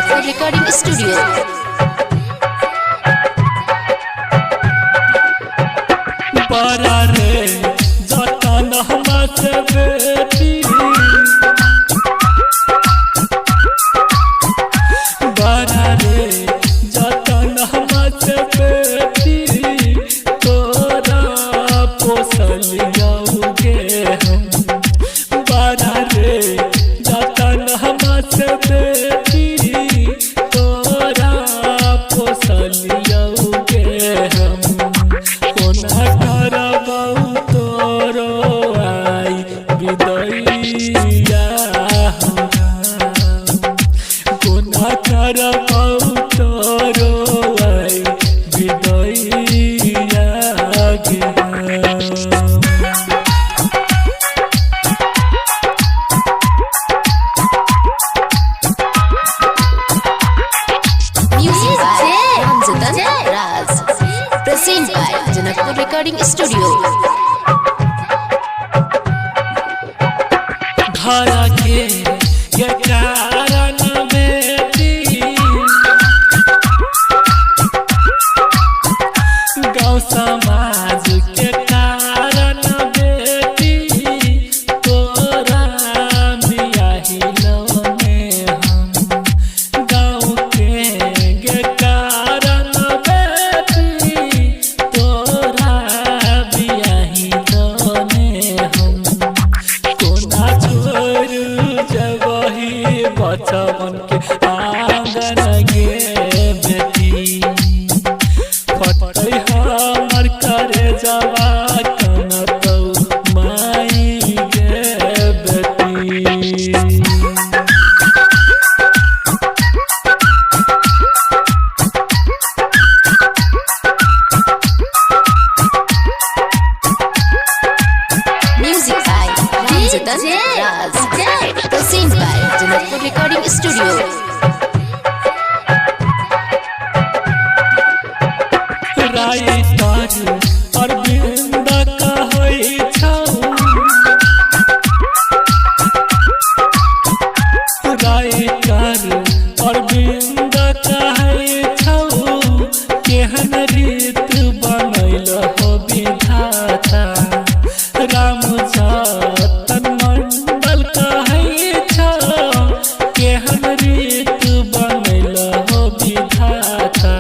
Janakpur recording studio. बड़ा रे जतनम से बेटी बड़ा रे जतनम से बेटी तोरा पोसलियोगे हम बड़ा रे जतनम से बेटी तोरा पोसलियोगे हम कोना करबौ तोरो आई विदैया कोना करबौ तोरो आई विदैया गे Music by Ramjatan, present by Janakpur recording studio. घर के ये कारण बेटी गाँव समाज के कारण बेटी तोरा बियाहिलो में हम गाँव के ये कारण बेटी तोरा बियाहिलो में हम कोना छोड़ जबही बचवन के आंगन गे बेटी फटै हमर करे जवा कनतौ माई गे बेटी Music by Ramjatan, present by Janakpur recording studio. Writer Arvind कहै छौ राइटर अरविंद कहै छौ केहन रीत बनैल हो विधाता रामचतन मंडल कहै छौ केहन रीत बनैल हो विधाता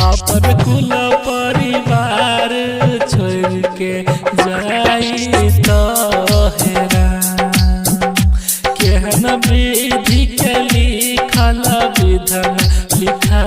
अपन कुल परिवार छोड़ के जाई तो हेरा केहन विधि के लिखल विधन लिखा